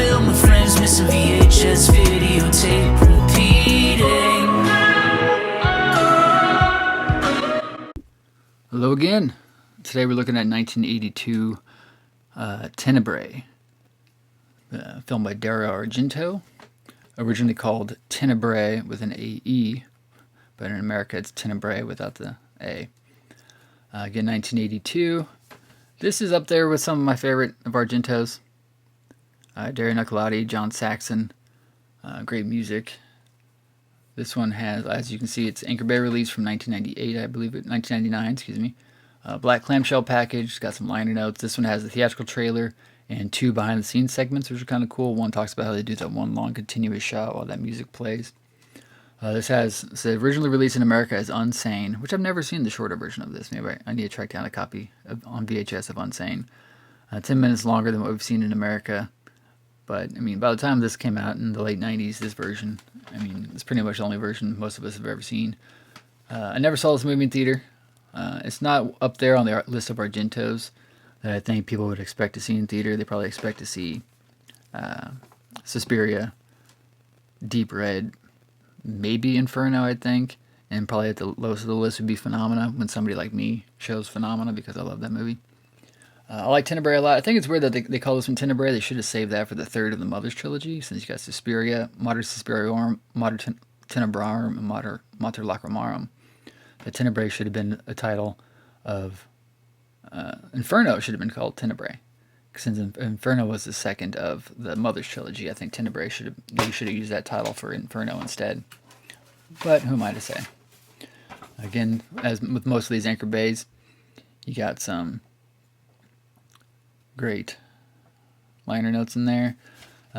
film with friends, missing VHS videotape repeating. Hello again. Today we're looking at 1982 Tenebre, film by Dario Argento, originally called Tenebre with an A-E, but in America it's Tenebre without the A. Again, 1982. This is up there with some of my favorite of Argento's. Dario Nicolodi, John Saxon, great music. This one has, as you can see, it's Anchor Bay release from 1998, I believe it, 1999, excuse me. Black clamshell package, it's got some liner notes. This one has the theatrical trailer and 2 behind-the-scenes segments, which are kind of cool. One talks about how they do that one long continuous shot while that music plays. This has, so originally released in America as Unsane, which I've never seen the shorter version of this. Maybe I need to track down a copy on VHS of Unsane. 10 minutes longer than what we've seen in America. But, I mean, by the time this came out in the late 90s, this version, I mean, it's pretty much the only version most of us have ever seen. I never saw this movie in theater. It's not up there on the list of Argentos that I think people would expect to see in theater. They probably expect to see Suspiria, Deep Red, maybe Inferno, I think. And probably at the lowest of the list would be Phenomena, when somebody like me shows Phenomena, because I love that movie. I like Tenebre a lot. I think it's weird that they call this one Tenebre. They should have saved that for the third of the Mother's trilogy, since you got Suspiria, Mater Suspiriorum, Mater Tenebrarum, and Mater Lacrimarum. The Tenebre should have been a title of Inferno should have been called Tenebre, since Inferno was the second of the Mother's trilogy. I think Tenebre should have used that title for Inferno instead. But who am I to say? Again, as with most of these Anchor Bays, you got some great liner notes in there.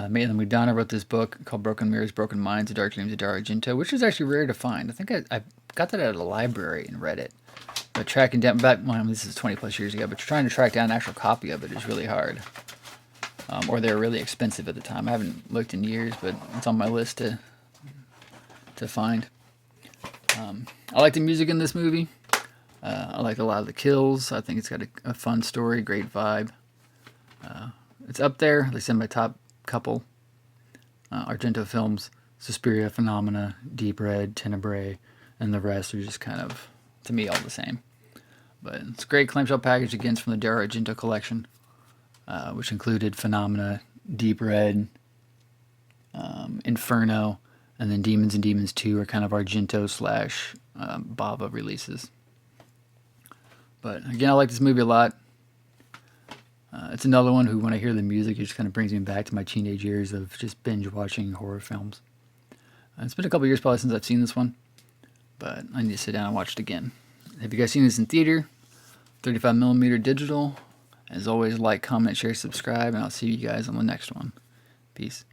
Maitland McDonough wrote this book called Broken Mirrors, Broken Minds, The Dark Dreams of Dario Argento, which is actually rare to find. I think I got that at a library and read it. But tracking down, this is 20 plus years ago, but trying to track down an actual copy of it is really hard. Or they were really expensive at the time. I haven't looked in years, but it's on my list to find. I like the music in this movie. I like a lot of the kills. I think it's got a fun story, great vibe. It's up there, at least in my top couple Argento films. Suspiria, Phenomena, Deep Red, Tenebre, and the rest are just kind of, to me, all the same. But it's a great clamshell package, again, from the Dario Argento collection, which included Phenomena, Deep Red, Inferno, and then Demons and Demons 2 are kind of Argento / Bava releases. But again, I like this movie a lot. It's another one who, when I hear the music, it just kind of brings me back to my teenage years of just binge watching horror films. It's been a couple years probably since I've seen this one, but I need to sit down and watch it again. Have you guys seen this in theater? 35mm digital. As always, like, comment, share, subscribe, and I'll see you guys on the next one. Peace.